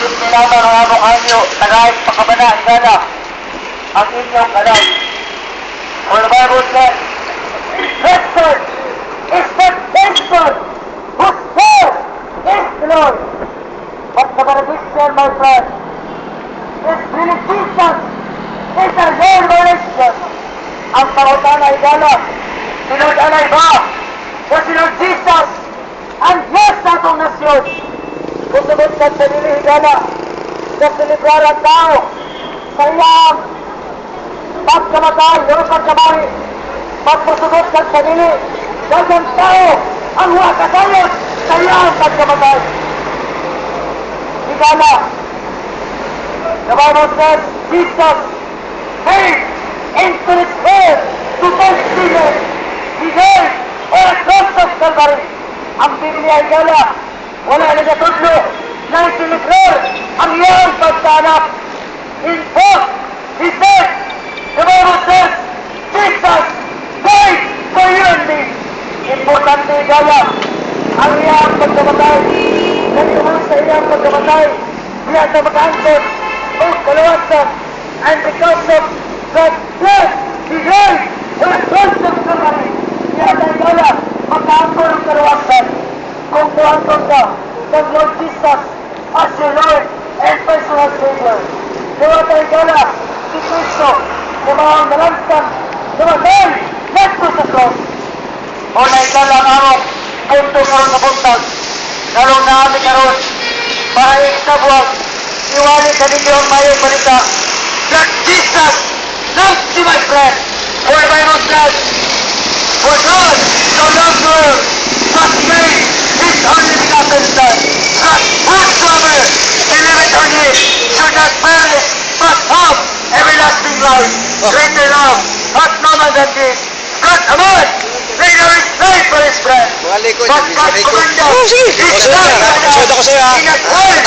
Hindi naman ang among anyo, tagayag pakabana, higala, ang inyong kalag. For the Bible says, Christian is the faithful whose God is the Lord. But the benediction, my friend, is really Jesus is our Lord benediction. Ang pangutan ay higala, sinudan ay ba? O sinod Jesus, ang Diyos sa atong nasyon. Kung sumutkan sa nilihigala, sa silibraran tao, sa iyang pagkamatay, yung pagkamay, magpasumutkan sa nili, dagang tao, ang wakasayot sa iyang pagkamatay. Higala, the Bible says, Jesus paid infinite prayer to both sinners. He died on a cross of Calvary. Ang Biblia higala, wala na natudlo na isiniglar ang iyong pagkahanap. In fact, he said, the Bible says, Jesus died for you and me. Importante higala, ang iyong pagkamatay, nagtungol sa iyong pagkamatay, diya sa makaangkot o kalawasan, and because of that death, he died on a cross of Calvary. Diya sa higala, makaangkot ang kalawasan. Kung tuwantong ka ng Lord Jesus as your Lord and personal Savior. Kaya tayo gala si Cristo na mga nalansang namatay neto sa cross. O naigala ang among punto karon na buntag. Lalong naami karon para iksabuag iwali sa ninyo ang mayong balita that Jesus loves you, my friend. For the Bible says, for God so loved the world that He gave His only begotten Son, that whosoever believeth on Him should not perish, but have everlasting life. Greater love hath no man than this, that a man lay down his life for his friend. But God commended His love in a world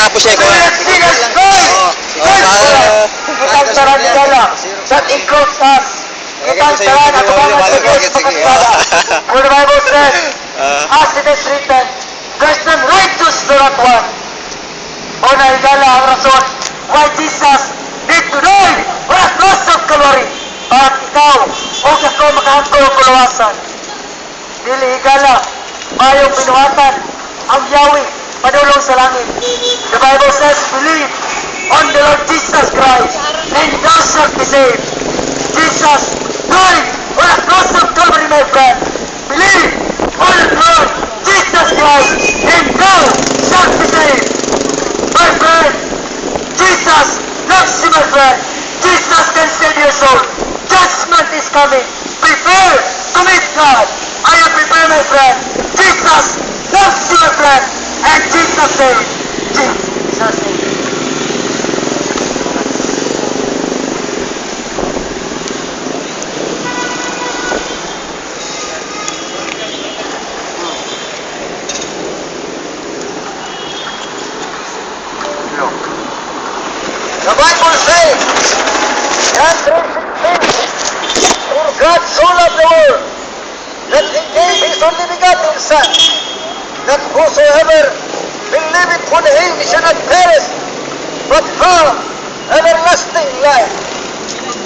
where sinners died. Itang taran nila that includes us. Itang taran at umangan sa Diyos pagkakala. For the Bible says, as it is written, there's none righteous, nor not one. O naigala ang rason why Jesus need to die for a cross of Calvary. At ikaw, o ako makahangko ang kulawasan. Dili higala, mayong pinuhatan ang Yahweh padulong sa langit. The Bible says, believe on the Lord Jesus Christ, and thou shalt be saved. Jesus died for a cross of Calvary, my friend. Believe on the Lord Jesus Christ, and thou shalt be saved. My friend, Jesus loves you, my friend. Jesus can save your soul. Judgment is coming. Prepare to meet God. Are you prepared, my friend? Jesus loves you, my friend. And Jesus said, Jesus said. The Bible says, John 3:16, for God so loved the world that He gave His only begotten Son, that whosoever believeth on Him shall not perish, but have everlasting life.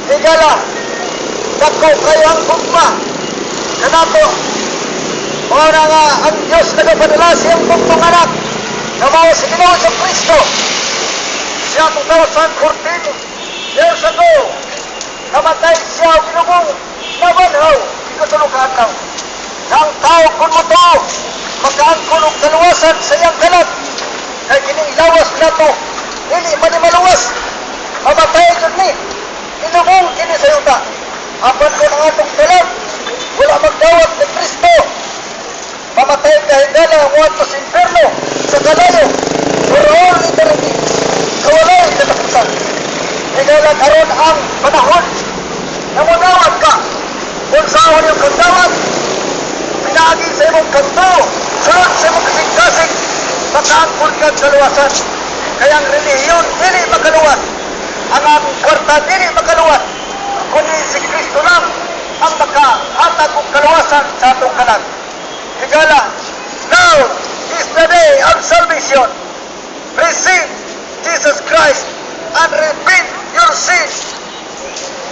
Higala, dako kayo ang gugma, kanato, o na nga ang Diyos nagapadala siyang bugtong anak, na mga si Ginoon sa Kristo, siya 2014 years ago, namatay siya o ginugong nabanhaw, ikatulukan lang. Nang tao kung mo to, makaangkon og kaluwasan sa iyang kalat, kay kining lawas na to, hindi pa ni maluwas, mamatay yun ni, inugong kini sa yuta. Apan ko ng atong kalat, wala magdawat ni Kristo, mamatay ka higala ang wato sa inferno, sa kalayo, for all eternity. Kawalay katapusan. Higala karon ang panahon na munawat ka. Kung saan yung kagdawat, pinagi sa imong kanto, sunod sa imong kasing-kasing, makaangkon kang kaluwasan. Kaya ang relihiyon, dili makaluwas. Ang aming kwarta, dili makaluwas. Kundi si Kristo lang ang makahatag og kaluwasan sa atong kanan. Higala, now is the day of salvation. Receive Jesus Christ and repent your sins.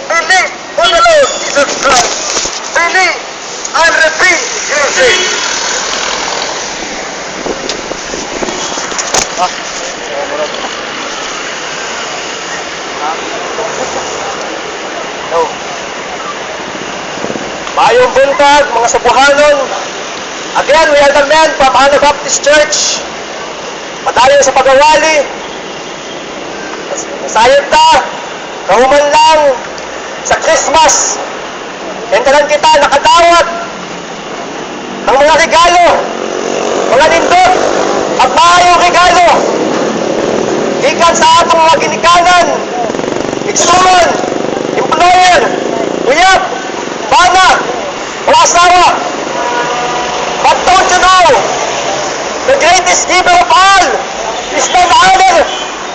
Believe on the Lord Jesus Christ. Believe and repent your sins. No. Mayong buntag, mga subuhanon. Again, we are the men from Anabaptist Church. Padayon sa pagawali. Sayod ta, kahuman lang sa Christmas. Entalan kita nakadawat ng mga regalo, mga nindot, at maayong regalo. Ikan sa atong mga ginikanan, igsuman, employer, uyab, bana, o asawa. But don't you know, the greatest giver of all is none other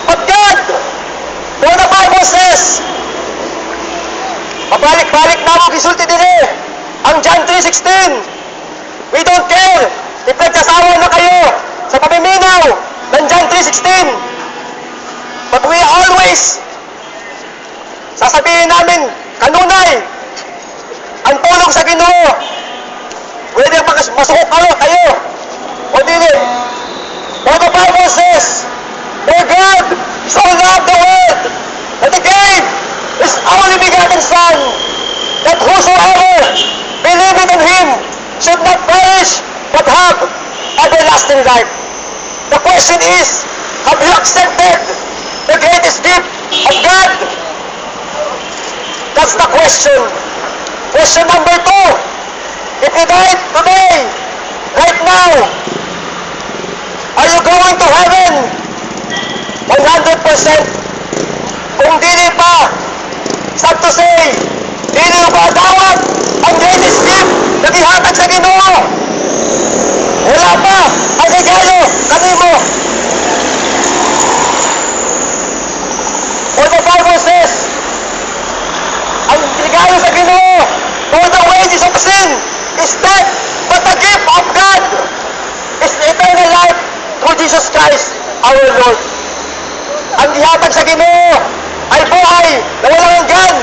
but God. For the Bible says, mabalik-balik na mo gisulti din ang John 3:16. We don't care if nagsasawa na kayo sa pamiminaw ng John 3:16. But we always sasabihin namin, kanunay, ang tulong sa Ginoo. Pwede masukok kayo. O dili. For the Bible says, for God so loved the world that He gave His only begotten Son, that whosoever believeth in Him should not perish, but have everlasting life. The question is, have you accepted the greatest gift of God? That's the question. Question number 2. If you died today, right now, are you going to heaven? 100%. Kung dili pa, sad to say, dili pa dawat ang greatest gift na gihatag sa Ginoo. Wala pa ang regalo kanimo. For the Bible says, ang regalo sa Ginoo, for the wages of sin is death, but the gift of God is eternal life through Jesus Christ, our Lord. Ang ihatag sa Ginoo ay buhay na walang hanggan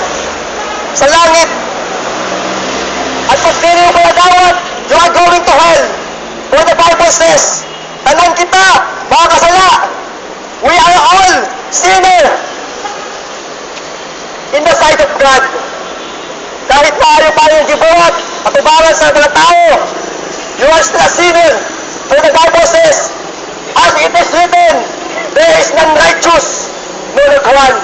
sa langit. At pag dili mo dawat, you are going to hell. For the Bible says, tanan kita, mga kasala, we are all sinner in the sight of God. Kahit maayo pa yung gibuhat, patubangan sa mga tao, you are still a sinner. For the Bible says, as it is written, there is none righteous, no not one.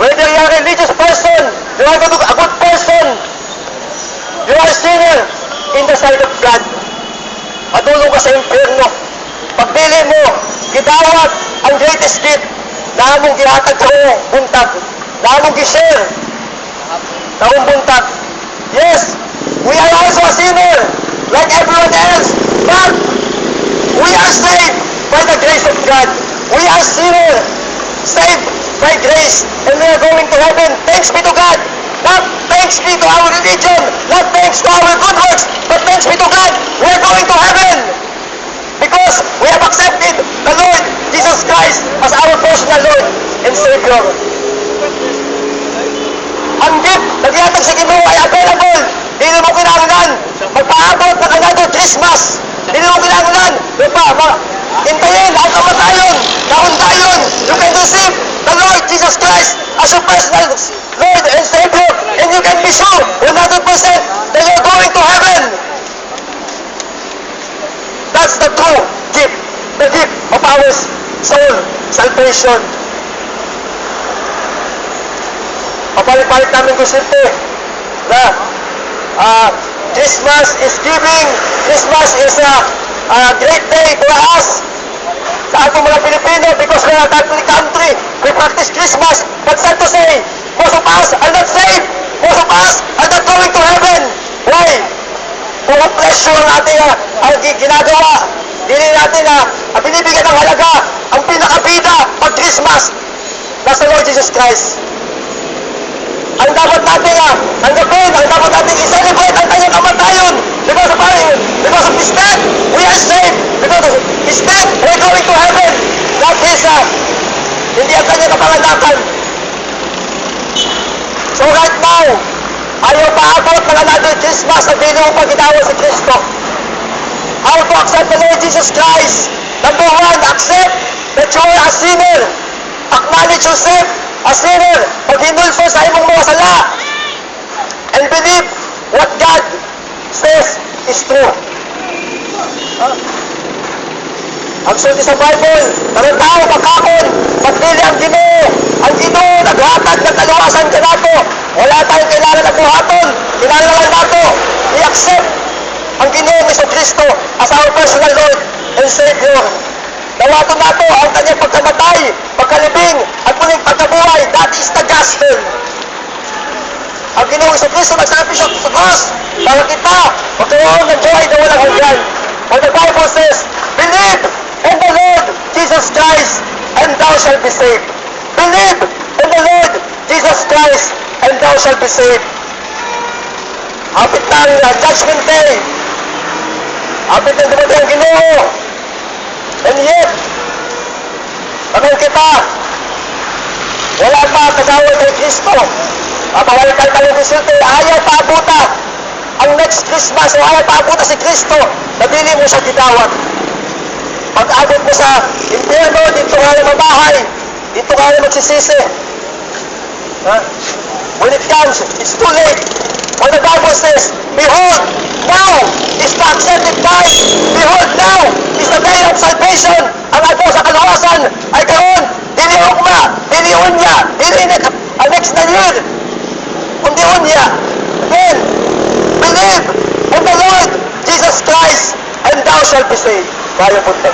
Whether you are a religious person, you are a good person, you are a sinner in the sight of God. Padulong ka sa impyerno. Pagpili mo, gidawat ang greatest gift na among gihatag sa buntag, na among gishare sa buntag. Yes, we are also a sinner like everyone else, but we are saved by the grace of God. We are sinner, saved by grace, and we are going to heaven. Thanks be to God. Not thanks be to our religion, not thanks to our good works, but thanks be to God. We are going to heaven because we have accepted the Lord Jesus Christ as our personal Lord and Savior. Ang gift na gihatag sa Ginoo ay available. Dili mo kinahanglan magpaabot ng another Christmas. Dili mo kinahanglan intayin ang kamatayon, naundayon. You can receive the Lord Jesus Christ as your personal Lord and Savior, and you can be sure 100% that you're going to heaven. That's the true gift, the gift of our soul salvation. Papalit-palit namin kung sinte na Christmas is giving, Christmas is a great day for us sa atong mga Pilipino because we are a Catholic country. We practice Christmas, but sad to say, most of us are not saved. Most of us are not going to heaven. Why? Kung pleasure natin ang ginagawa, hindi natin binibigyan ng halaga ang pinakabida pag Christmas na sa Lord Jesus Christ. Ang dapat natin tanggapin, ang dapat natin i-celebrate ang kanyang kamatayon because of His death, we are saved. Because of His death, we are going to heaven. That is hindi yung kapanganakan. So right now, ayaw paabot ng another Christmas na dili mo pag ginawa si Kristo. How to accept the Lord Jesus Christ? Number one, accept that you are a sinner. Acknowledge yourself a sinner. Pag-inulfo sa imong mga sala. And believe what God says is true. Ang sulti sa Bible, karang tao pagkakon, pagdili ang Ginoo. Ang Ginoo naghatag ng kaluwasan ka nato. Wala tayong kailangan ng buhaton. Kailangan lang nato i-accept ang Ginoo Hesus Kristo as our personal Lord and Savior. Dawaton nato ang kanyang pagkamatay, pagkalibing, at muling pagkabuhay. That is the gospel. Ang Ginoo Hesus Kristo nagsakripisyo sa cross para kita magkaroon ng buhay na walang hanggan. For the Bible says, believe in the Lord Jesus Christ and thou shalt be saved. Believe in the Lord Jesus Christ and thou shalt be saved. Hapit ng judgment day. Hapit ng dumating ang Ginoo. And yet, pagod kita, wala pa kasaway kay Kristo. Mapawalitan ka ng resulte, ayaw paabuta ang next Christmas, o ayaw paabuta si Kristo, na dili mo siya gidawat. Pag-abot mo sa impyerno, dito nga lang mabahay, dito nga lang magsisisi. When it comes, it's too late. When the Bible says, behold, now is the accepted time. Behold, now is the day of salvation. Ang ato sa kaluwasan ay karon, dili ugma, dili unya, dili ang next na year. Kundi unya. Again, believe in the Lord Jesus Christ and thou shalt be saved. Bayo punta.